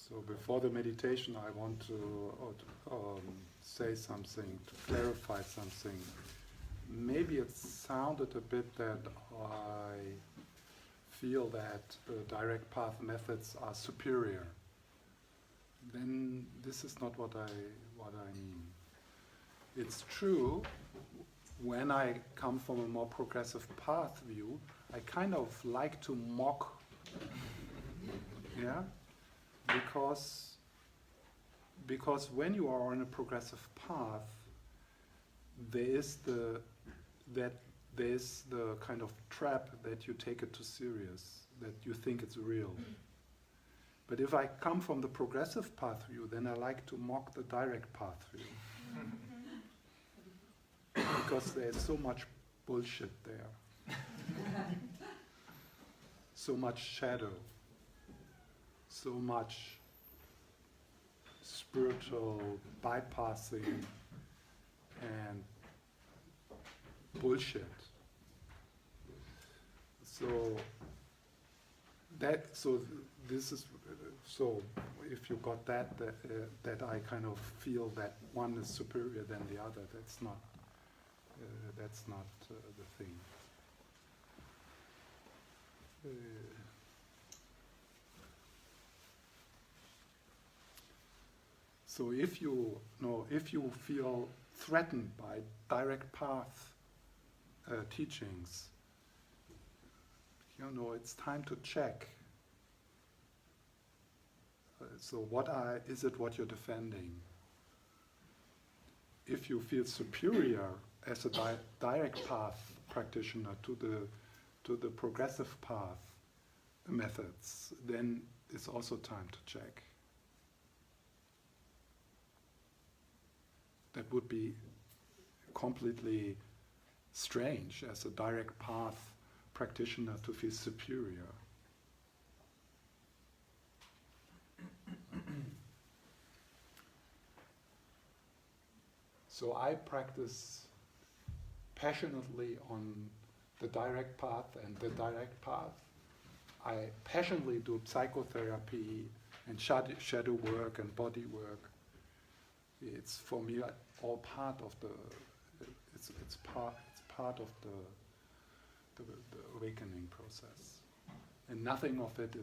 So before the meditation, I want to say something, to clarify something. Maybe it sounded a bit that I feel that direct path methods are superior. Then this is not what I mean. It's true, when I come from a more progressive path view, I kind of like to mock, yeah, because when you are on a progressive path, there is the kind of trap that you take it too serious, that you think it's real. But if I come from the progressive path view, then I like to mock the direct path view. Because there's so much bullshit there. So much shadow. So much spiritual bypassing and bullshit. So if you got that I kind of feel that one is superior than the other, that's not the thing. So if you feel threatened by direct path teachings, it's time to check. So is it what you're defending? If you feel superior as a direct path practitioner to the progressive path methods, then it's also time to check. That would be completely strange as a direct path practitioner to feel superior. So I practice passionately on the direct path and the direct path. I passionately do psychotherapy and shadow work and body work. It's for me all part of it's part of the awakening process, and nothing of it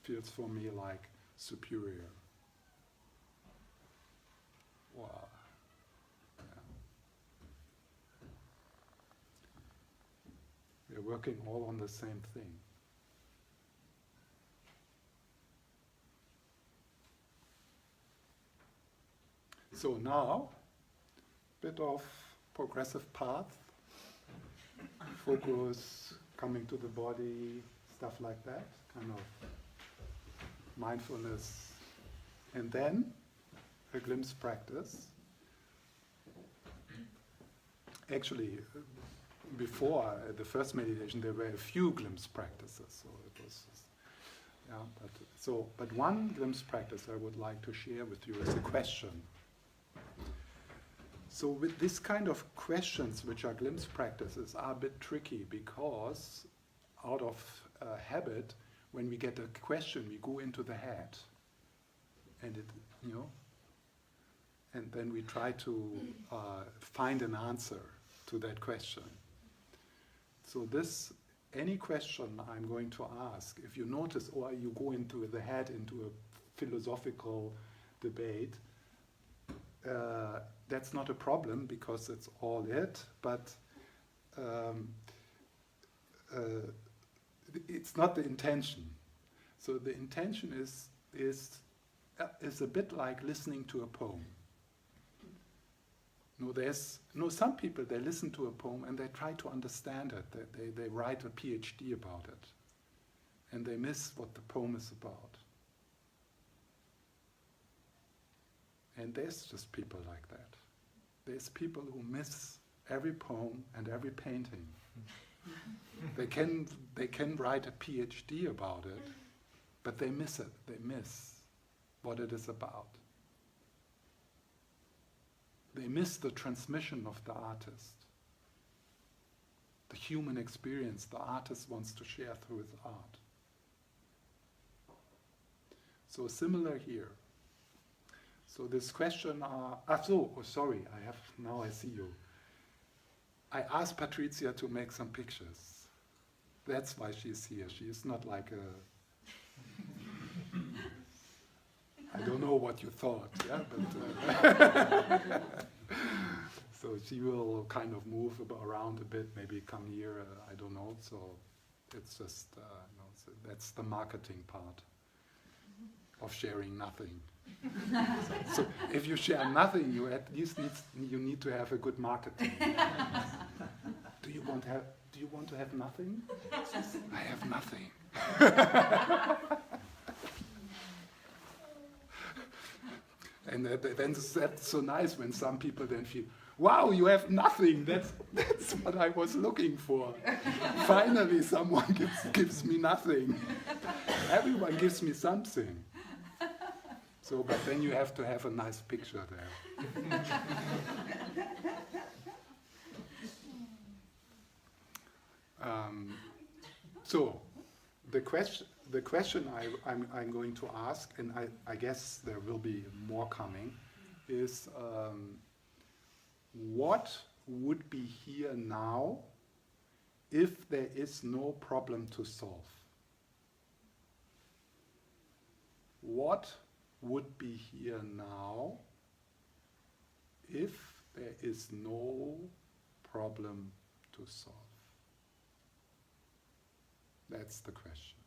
feels for me like superior. Wow. Yeah. We're working all on the same thing. So now, bit of progressive path, focus, coming to the body, stuff like that, kind of mindfulness. And then a glimpse practice. Actually, before the first meditation, there were a few glimpse practices, so it was, but one glimpse practice I would like to share with you is a question. So with this kind of questions, which are glimpse practices, are a bit tricky because out of habit, when we get a question, we go into the head, and and then we try to find an answer to that question. So any question I'm going to ask, if you notice, or you go into the head, into a philosophical debate, that's not a problem because it's all it, but it's not the intention. So the intention is a bit like listening to a poem. Some people, they listen to a poem and they try to understand it. They write a PhD about it, and they miss what the poem is about. And there's just people like that. There's people who miss every poem and every painting. They can write a PhD about it, but they miss it. They miss what it is about. They miss the transmission of the artist, the human experience the artist wants to share through his art. So similar here. So this question, sorry, now I see you. I asked Patricia to make some pictures. That's why she's here. She is not like I don't know what you thought, yeah, but so she will kind of move around a bit, maybe come here, I don't know. So it's just, so that's the marketing part of sharing nothing. So if you share nothing, you at least need to have a good marketing. Do you want to have nothing? I have nothing. And then that's so nice when some people then feel, wow, you have nothing. That's what I was looking for. Finally, someone gives me nothing. Everyone gives me something. So, but then you have to have a nice picture there. So, the question I'm going to ask, and I guess there will be more coming, is what would be here now if there is no problem to solve? What would be here now if there is no problem to solve? That's the question.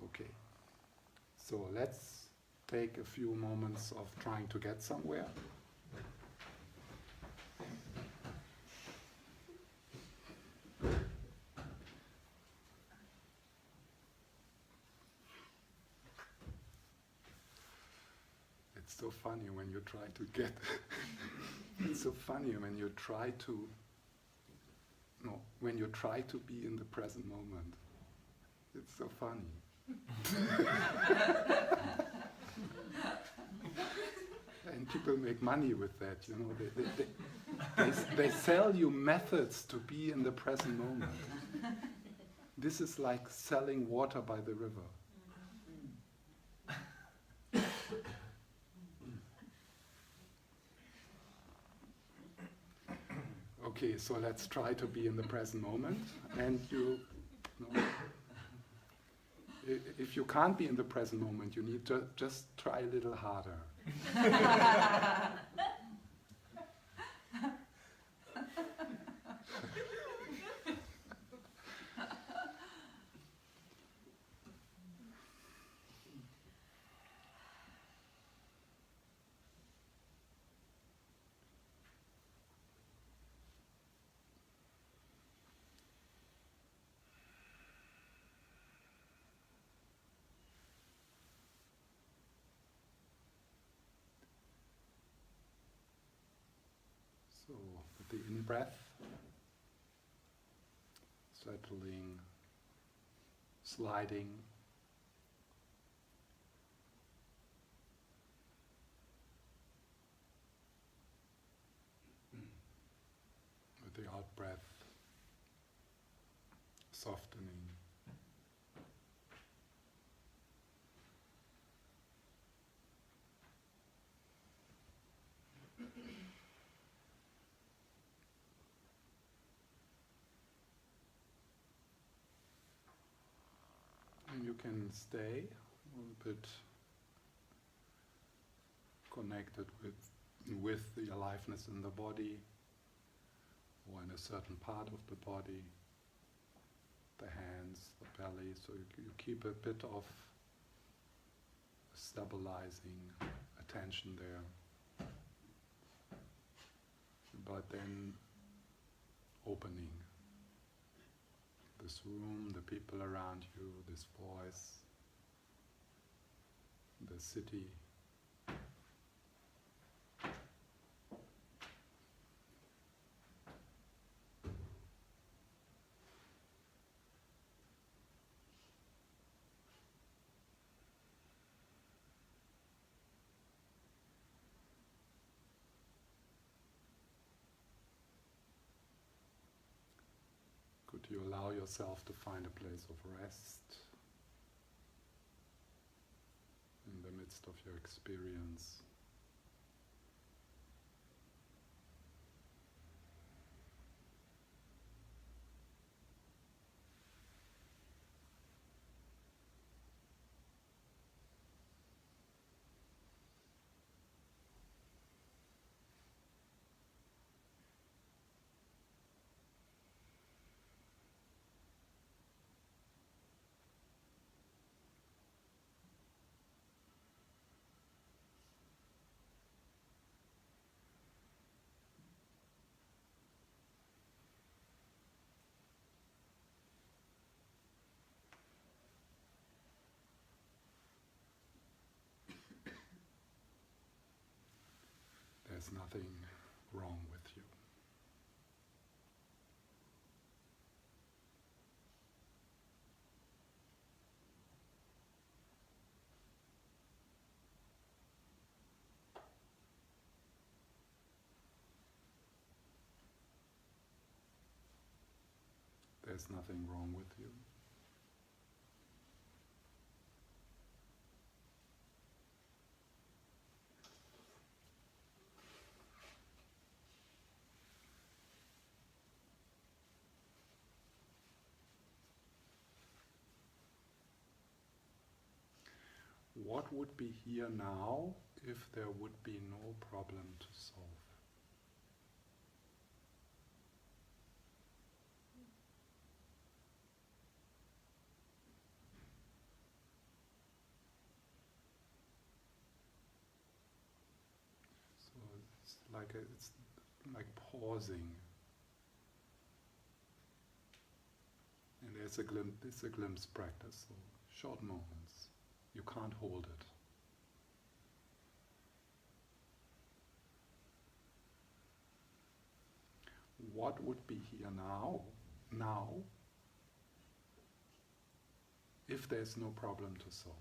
Okay, so let's take a few moments of trying to get somewhere. It's so funny when you try to get it's so funny when you try to be in the present moment. It's so funny. And people make money with that, you know. They sell you methods to be in the present moment. This is like selling water by the river. Okay, so let's try to be in the present moment. And if you can't be in the present moment, you need to just try a little harder. So, with the in-breath, settling, sliding. With the out-breath, softening. And you can stay a bit connected with the aliveness in the body or in a certain part of the body, the hands, the belly, so you keep a bit of stabilizing attention there, but then opening this room, the people around you, this voice, the city. Could you allow yourself to find a place of rest? in the midst of your experience. There's nothing wrong with you. There's nothing wrong with you. What would be here now if there would be no problem to solve? So it's like pausing, and it's a glimpse practice. So short moments. You can't hold it. What would be here now, if there's no problem to solve?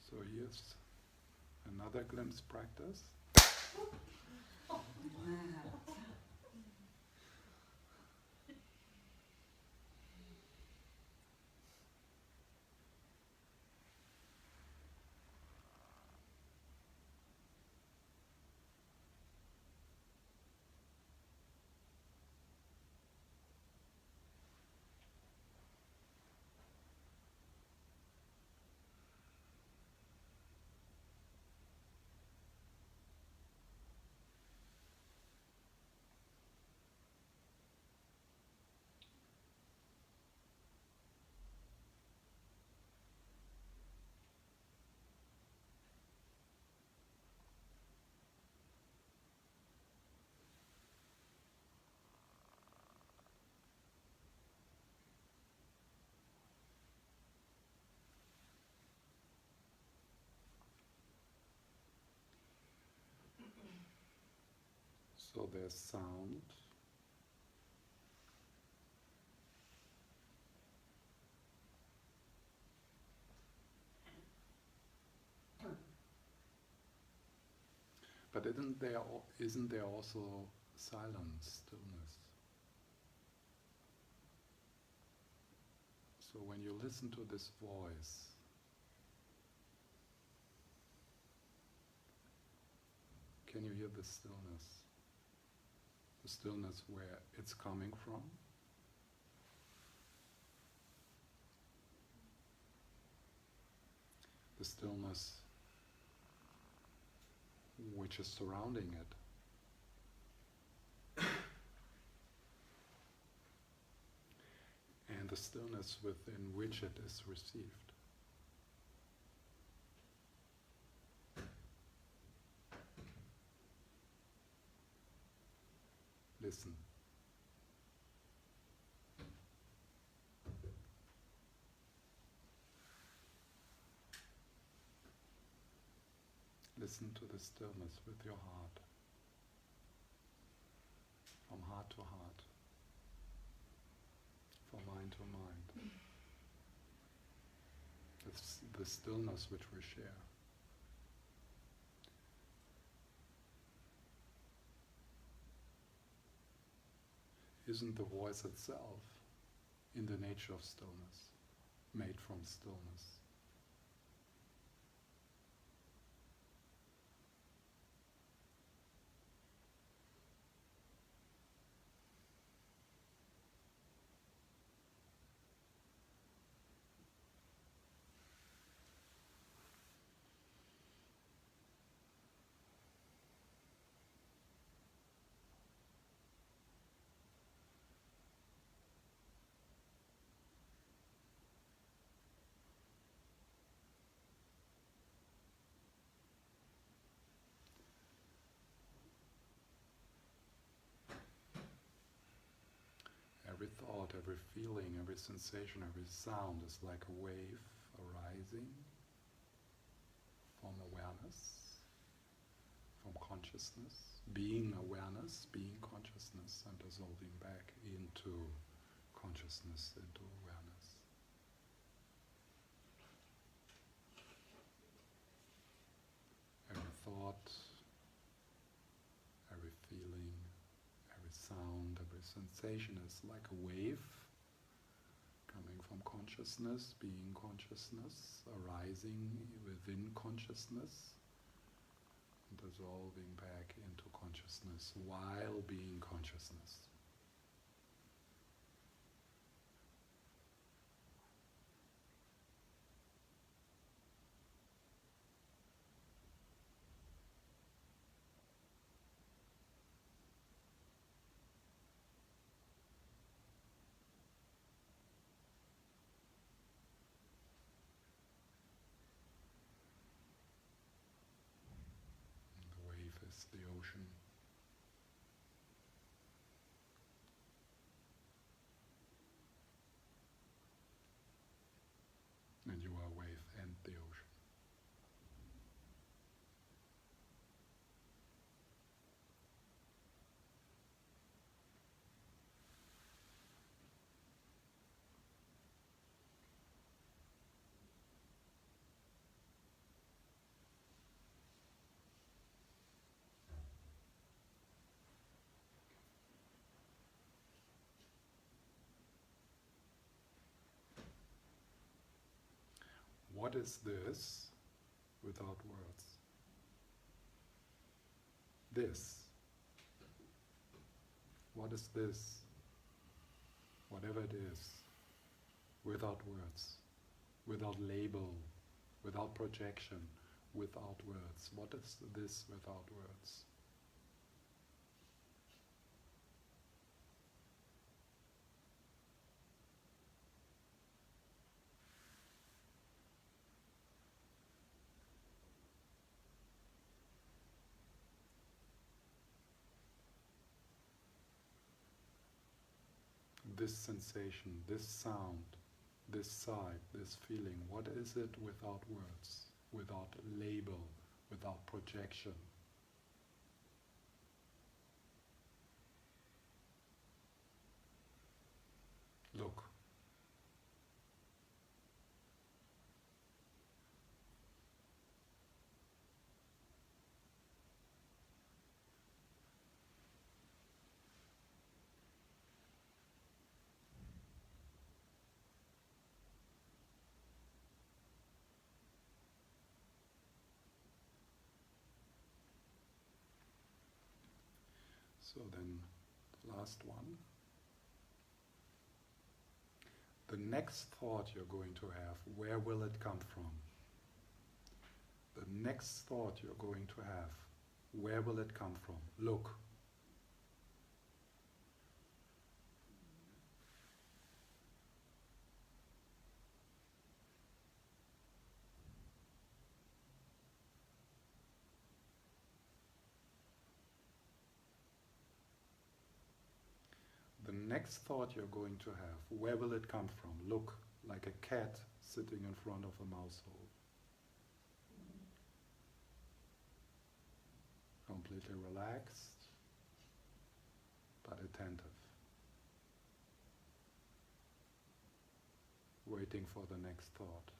So here's another glimpse practice. So there's sound. But isn't there also silence, stillness? So when you listen to this voice, can you hear the stillness? The stillness where it's coming from? The stillness which is surrounding it. And the stillness within which it is received. Listen. listen to the stillness with your heart, from heart to heart, from mind to mind. It's the stillness which we share. Isn't the voice itself in the nature of stillness, made from stillness? Every thought, every feeling, every sensation, every sound is like a wave arising from awareness, from consciousness, being awareness, being consciousness, and dissolving back into consciousness, into awareness. Every thought, every feeling, every sound, every sensation is like a wave coming from consciousness, being consciousness, arising within consciousness, and dissolving back into consciousness while being consciousness. The wave is the ocean. And you are wave and the ocean. What is this without words? This. What is this? Whatever it is, without words, without label, without projection, without words. What is this without words? This sensation, this sound, this sight, this feeling, what is it without words, without label, without projection? Look. So then, the last one. The next thought you're going to have, where will it come from? The next thought you're going to have, where will it come from? Look. The next thought you're going to have, where will it come from? Look, like a cat sitting in front of a mouse hole. completely relaxed, but attentive, waiting for the next thought.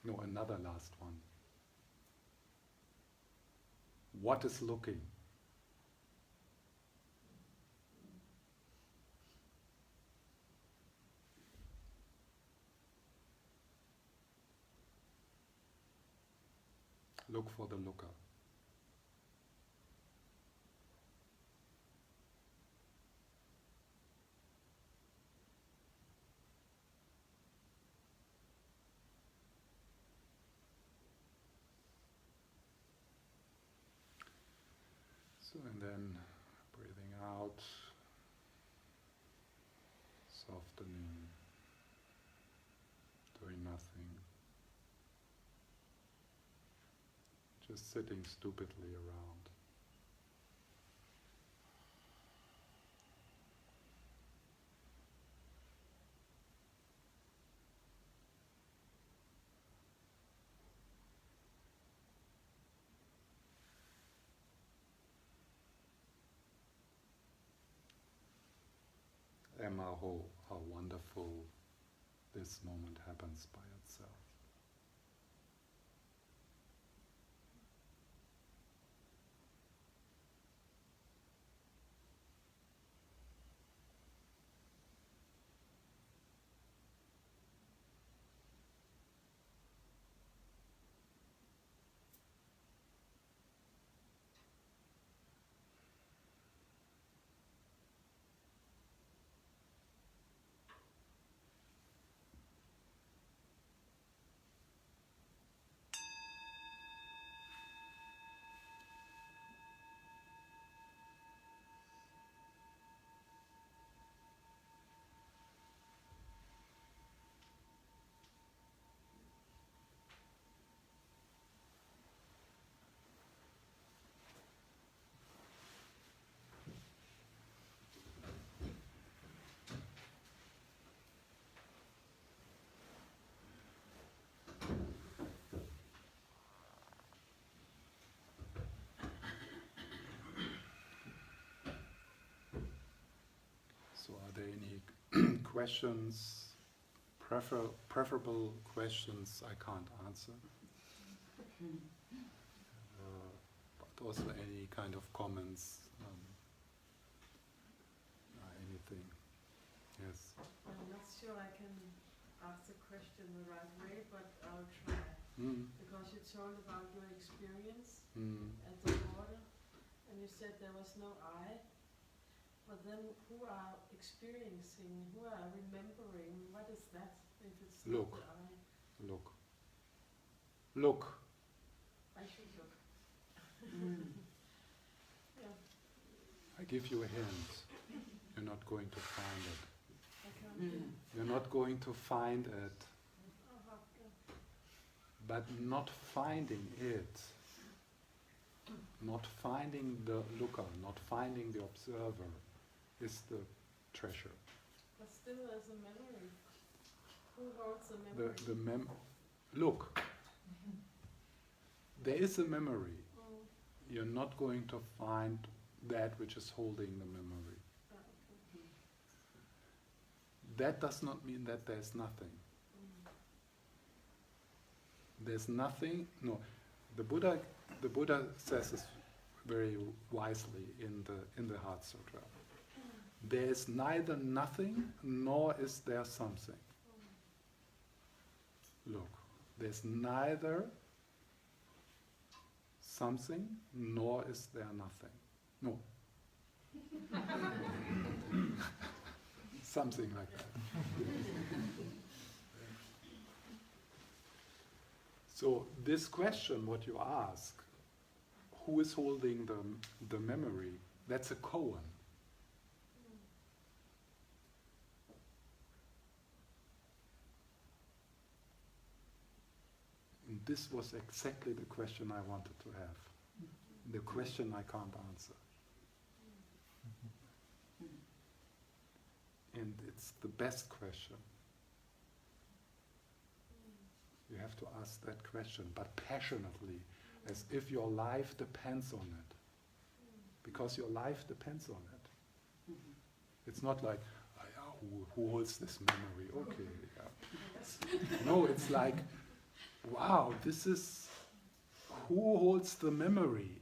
No, another last one. What is looking? Look for the looker. So, and then breathing out, softening, doing nothing, just sitting stupidly around. Emma, how wonderful this moment happens by itself. So are there any questions, preferable questions I can't answer? But also any kind of comments, anything. Yes. I'm not sure I can ask the question the right way, but I'll try. Because you told about your experience at the border, and you said there was no I. But then who are experiencing, who are remembering, what is that if it's Look. not the I? Look. Look. I should look. Yeah. I give you a hint. You're not going to find it. I can't. You're not going to find it. Yeah. But not finding it, not finding the looker, not finding the observer, is the treasure. But still there's a memory. Who holds the memory? Look, there is a memory. Oh. You're not going to find that which is holding the memory. Okay. That does not mean that there's nothing. There's nothing. No, the Buddha says this very wisely in the Heart Sutra. There is neither nothing nor is there something. Look, there's neither something nor is there nothing. No. Something like that. So this question, what you ask, who is holding the memory, that's a koan. this was exactly the question I wanted to have. The question I can't answer. And it's the best question. You have to ask that question, but passionately, as if your life depends on it. Because your life depends on it. It's not like, who holds this memory? Okay, yeah. No, it's like, wow, this is, who holds the memory?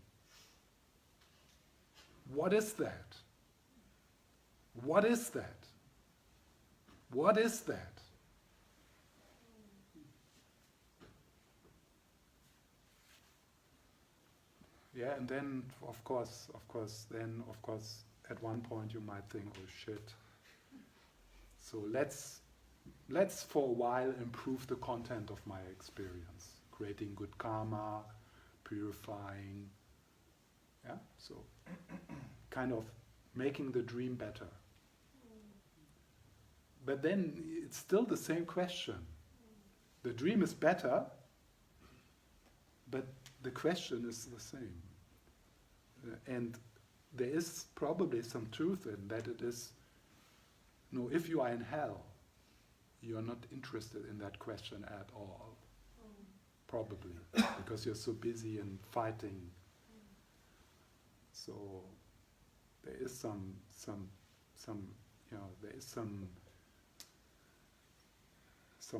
What is that? What is that? What is that? Yeah, and then of course, at one point you might think, oh shit. So let's for a while improve the content of my experience, creating good karma, purifying. Yeah, so kind of making the dream better. But then it's still the same question. The dream is better, but the question is the same. And there is probably some truth in that. It is, no, if you are in hell, you are not interested in that question at all. Probably, because you're so busy in fighting. So there is some there is some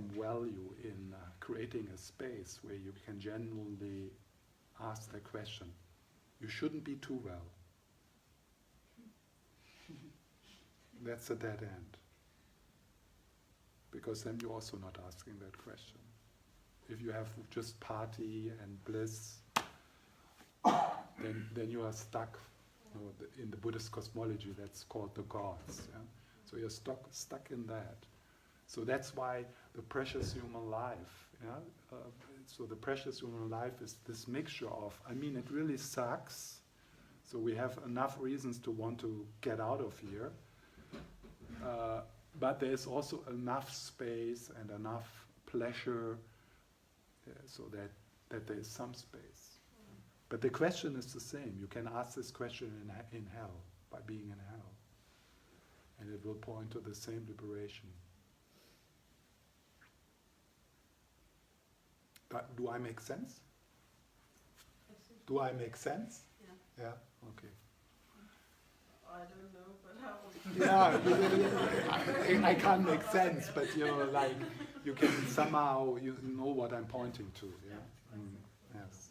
value in creating a space where you can genuinely ask the question. You shouldn't be too well. That's a dead end. Because then you're also not asking that question. If you have just party and bliss, then you are stuck. You know, in the Buddhist cosmology, that's called the gods. Yeah? So you're stuck in that. So that's why the precious human life. Yeah? So the precious human life is this mixture of, I mean, it really sucks. So we have enough reasons to want to get out of here. But there's also enough space and enough pleasure so that there is some space. But the question is the same. You can ask this question in hell, by being in hell. And it will point to the same liberation. Do I make sense? Do I make sense? Yeah. Yeah? Okay. I don't know, but how? Yeah, I can't make sense, but like you can somehow know what I'm pointing to. Yeah. Yes.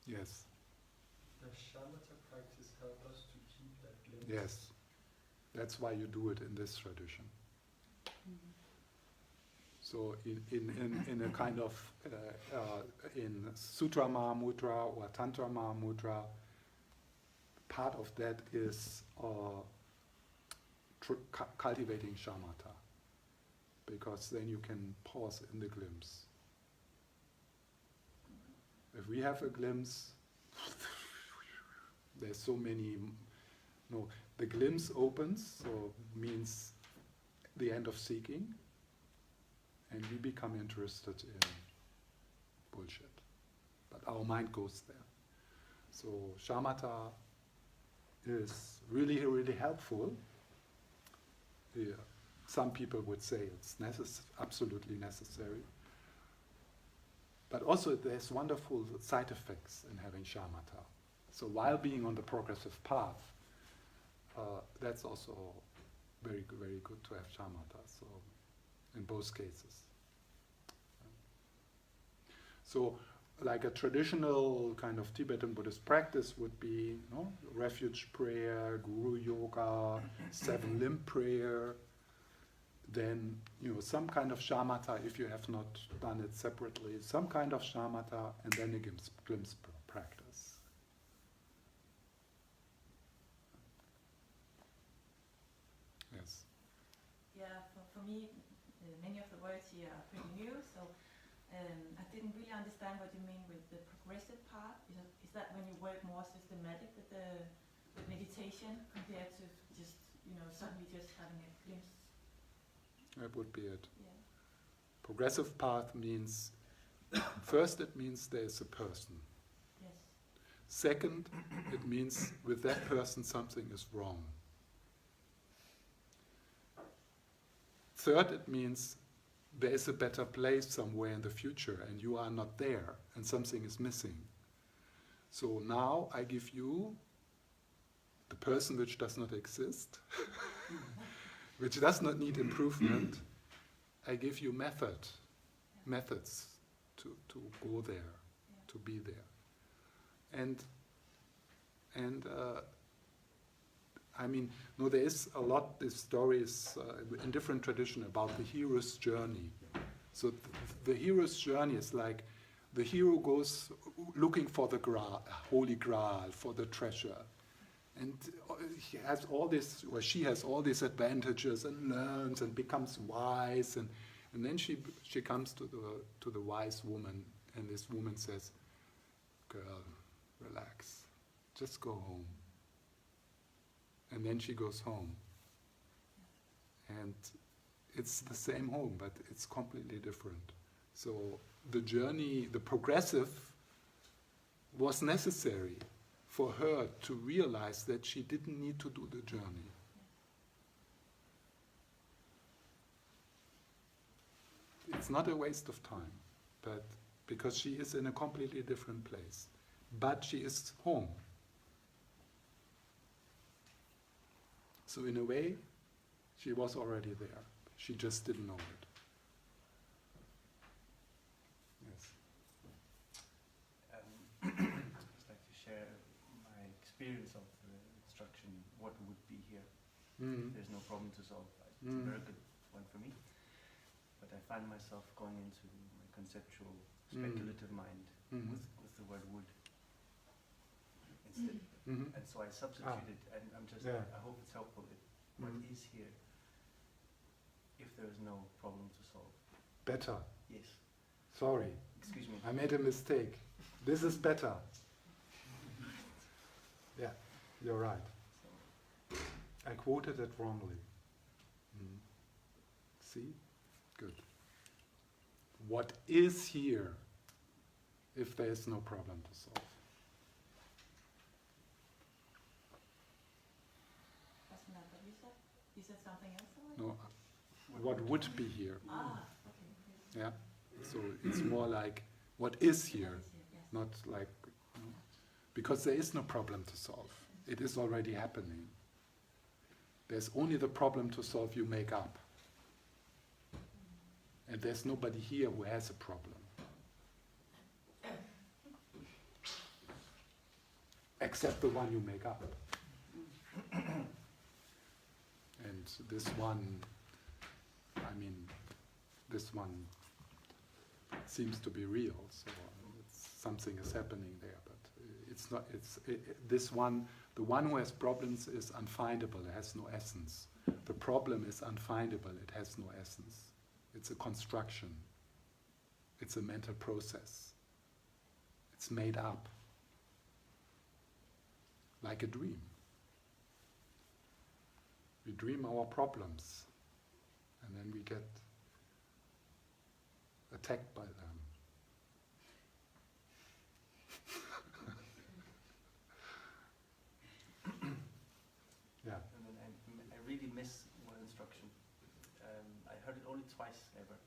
Yes. Does shamatha practice help us to keep that glimpse? Yes. That's why you do it in this tradition. So in a kind of in Sutra Mahamudra or Tantra Mahamudra, part of that is cultivating shamatha, because then you can pause in the glimpse. If we have a glimpse, there's so many. No, the glimpse opens, so means the end of seeking, and we become interested in bullshit. But our mind goes there. So shamatha is really, really helpful. Yeah. Some people would say it's absolutely necessary. But also there's wonderful side effects in having shamatha. So while being on the progressive path, that's also very, very good to have shamatha. So in both cases. So like a traditional kind of Tibetan Buddhist practice would be, refuge prayer, guru yoga, 7-limb prayer, then some kind of shamatha if you have not done it separately, some kind of shamatha, and then a glimpse practice. Yes. Yeah, for me, many of the words here are pretty new, so I didn't really understand what you mean with the progressive part. Is that when you work more systematic with the meditation compared to just, suddenly just having a glimpse? That would be it. Yeah. Progressive path means First, it means there is a person. Yes. Second, it means with that person something is wrong. Third, it means there is a better place somewhere in the future and you are not there and something is missing. So now I give you the person which does not exist, which does not need improvement. I give you methods to go there, to be there. And I mean, no, there is a lot, these stories in different tradition about the hero's journey. So the hero's journey is like the hero goes looking for the Holy Grail, for the treasure. And he has all this, or she has all these advantages and learns and becomes wise. And then she comes to the wise woman, and this woman says, "Girl, relax, just go home." And then she goes home. And it's the same home, but it's completely different. So the journey, the progressive, was necessary for her to realize that she didn't need to do the journey. It's not a waste of time, but because she is in a completely different place. But she is home. So in a way, she was already there. She just didn't know it. Yes. I'd like to share my experience of the instruction, what would be here. There's no problem to solve. It's a very good one for me. But I find myself going into my conceptual, speculative mind with the word would instead. And so I substituted, and I'm just, I hope it's helpful. What is here if there is no problem to solve? Better. Yes. Sorry. Excuse me. I made a mistake. This is better. Yeah, you're right. I quoted it wrongly. See? Good. What is here if there is no problem to solve? That's not what you said. You said something else already? No. What would be here? Okay. Yeah. So it's more like what is here, Yes. not like because there is no problem to solve. It is already happening. There's only the problem to solve you make up. And there's nobody here who has a problem. Except the one you make up. And this one, I mean, this one seems to be real, so something is happening there, but it's not, this one, the one who has problems is unfindable, it has no essence. The problem is unfindable, it has no essence. It's a construction. It's a mental process. It's made up. Like a dream. We dream our problems, and then we get attacked by them. Yeah. And then I really miss one instruction. I heard it only twice ever.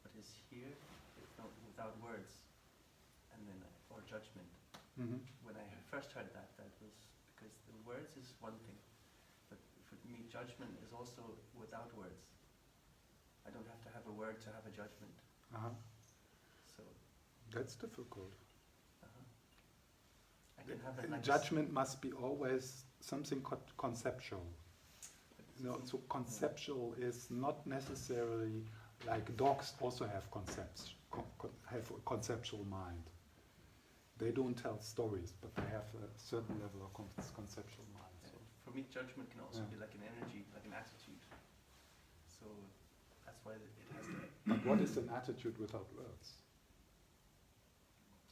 What is here, if not without words, and then or judgment. When I first heard that was because the words is one thing, but for me judgment is also without words. I don't have to have a word to have a judgment. So That's difficult. I can have it like Judgment must be always something conceptual. No, so conceptual is not necessarily like dogs also have concepts, have a conceptual mind. They don't tell stories, but they have a certain level of conceptual mind. So. For me, judgment can also be like an energy, like an attitude. So that's why it has to. But what is an attitude without words?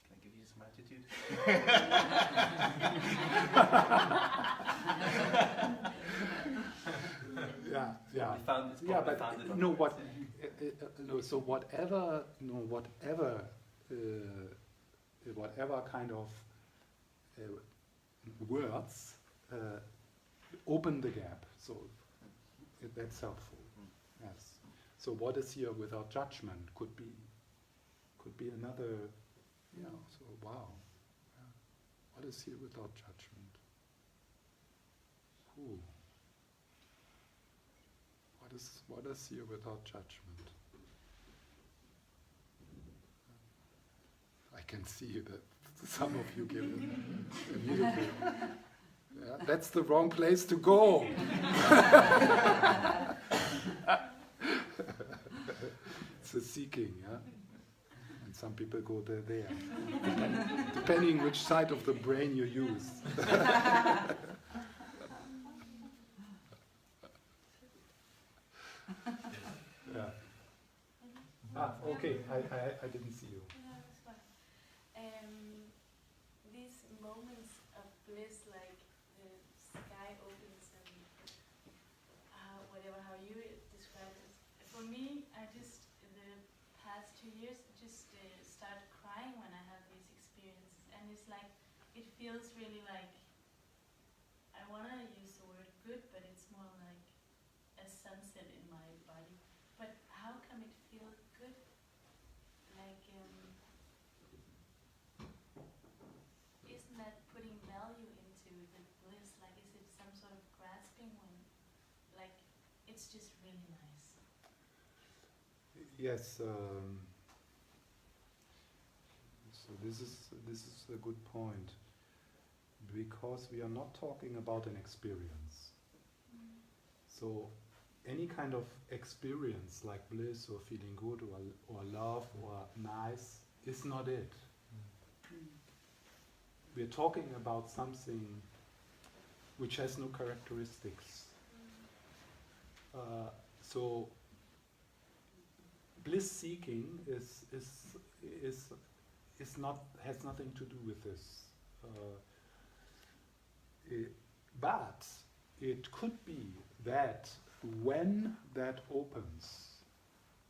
Can I give you some attitude? Yeah. Found, it's Yeah, but founded on you know words, what? No, so whatever, whatever kind of words open the gap. So that's helpful. Yes. So what is here without judgment could be another. Yeah. So wow. Yeah. What is here without judgment? Ooh. What is here without judgment? I can see that some of you give it immediately. Yeah, that's the wrong place to go. It's a seeking, yeah? And some people go there. Depending which side of the brain you use. Yeah. Okay, I didn't see you. Yeah, that's fine. These moments of bliss, like the sky opens and how you describe it. For me, I just in the past 2 years just started crying when I have these experiences, and it's like it feels really like I want to use the word good, but it's more like a sunset in my body. But how can it feel good? Like, isn't that putting value into the bliss? Like, is it some sort of grasping when, like, it's just really nice? Yes. So this is a good point, because we are not talking about an experience. So any kind of experience like bliss or feeling good or love or nice is not it. We're talking about something which has no characteristics. So bliss seeking has nothing to do with this. But it could be that when that opens,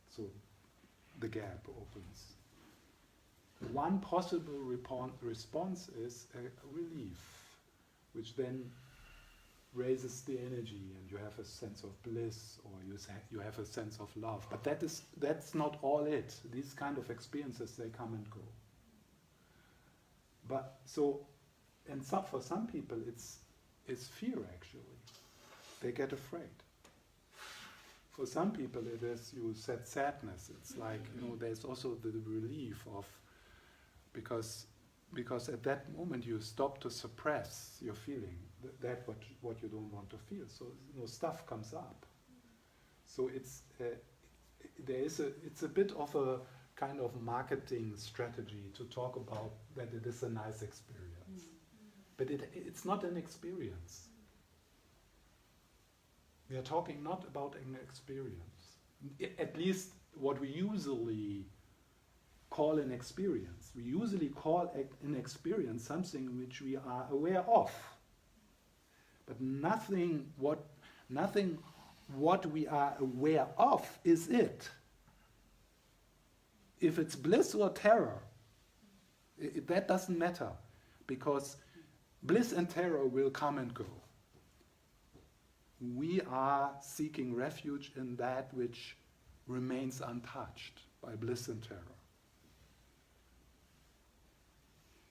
so the gap opens, one possible response is a relief, which then raises the energy, and you have a sense of bliss, or you have a sense of love. But that's not all it. These kind of experiences, they come and go. But so, and for some people, it's fear actually. They get afraid. For some people, it is, you said, sadness. It's like, there's also the relief of, because at that moment you stop to suppress your feeling, what you don't want to feel. So stuff comes up. So it's a bit of a kind of marketing strategy to talk about that it is a nice experience, but it's not an experience. We are talking not about an experience. At least what we usually call an experience. We usually call an experience something which we are aware of. But nothing what we are aware of is it. If it's bliss or terror, that doesn't matter, because bliss and terror will come and go. We are seeking refuge in that which remains untouched by bliss and terror.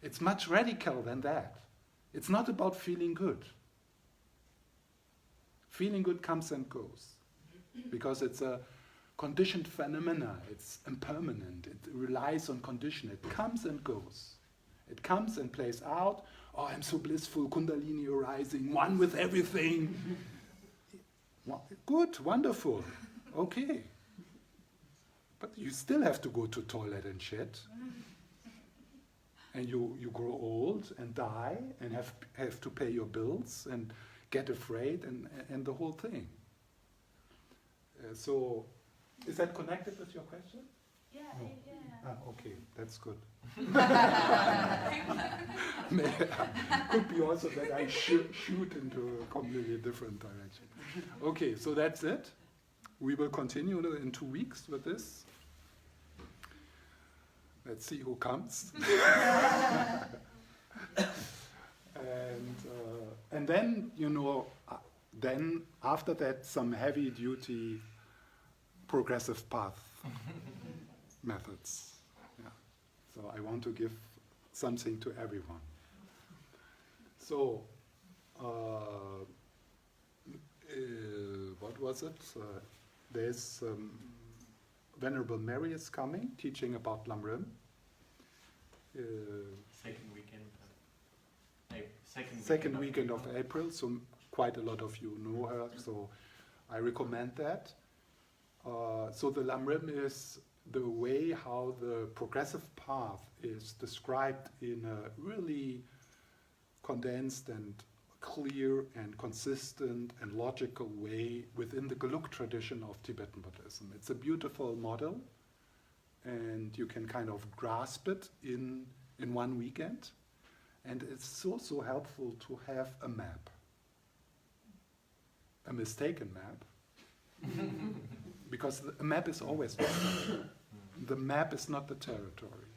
It's much radical than that. It's not about feeling good. Feeling good comes and goes, because it's a conditioned phenomena. It's impermanent. It relies on condition. It comes and goes. It comes and plays out. Oh, I'm so blissful, Kundalini arising, one with everything. Good, wonderful, okay. But you still have to go to toilet and shit. And you grow old and die and have to pay your bills and get afraid and the whole thing. So, is that connected with your question? Yeah, No. yeah. Okay, that's good. Could be also that I shoot into a completely different direction. Okay, so that's it. We will continue in 2 weeks with this. Let's see who comes. And then, then after that, some heavy-duty progressive path methods. Yeah. So I want to give something to everyone. So, what was it? There's Venerable Mary is coming, teaching about Lamrim. Second weekend of April, so quite a lot of you know her, so I recommend that. So the Lamrim is the way how the progressive path is described in a really condensed and clear and consistent and logical way within the Geluk tradition of Tibetan Buddhism. It's a beautiful model, and you can kind of grasp it in one weekend. And it's also helpful to have a map, a mistaken map, because a map is always mistaken. The map is not the territory.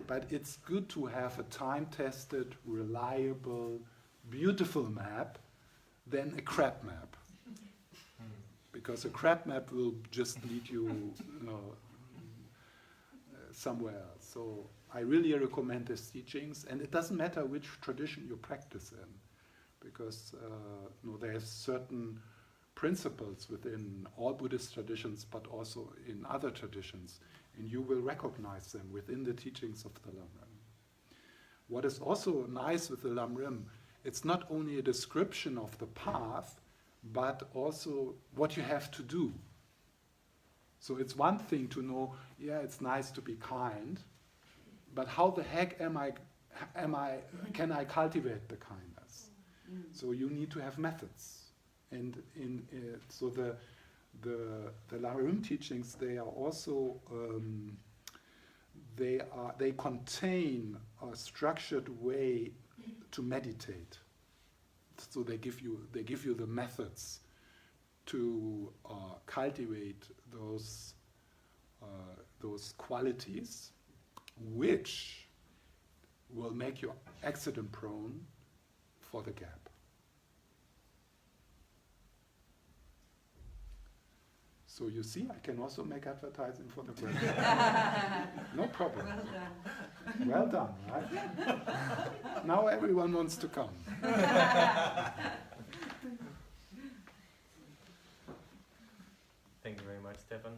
But it's good to have a time-tested, reliable, beautiful map than a crap map. Because a crap map will just lead you, somewhere else. So I really recommend these teachings, and it doesn't matter which tradition you practice in, because there's certain principles within all Buddhist traditions, but also in other traditions, and you will recognize them within the teachings of the Lamrim. What is also nice with the Lamrim, it's not only a description of the path, but also what you have to do. So it's one thing to know, yeah, it's nice to be kind, but how the heck can I cultivate the kindness? So you need to have methods. And so the Lamrim teachings, they are also they contain a structured way to meditate. So they give you the methods to cultivate those qualities, which will make you accident prone for the gap. So you see, I can also make advertising for the program. No problem. Well done. Well done, right? Now everyone wants to come. Thank you very much, Stephan.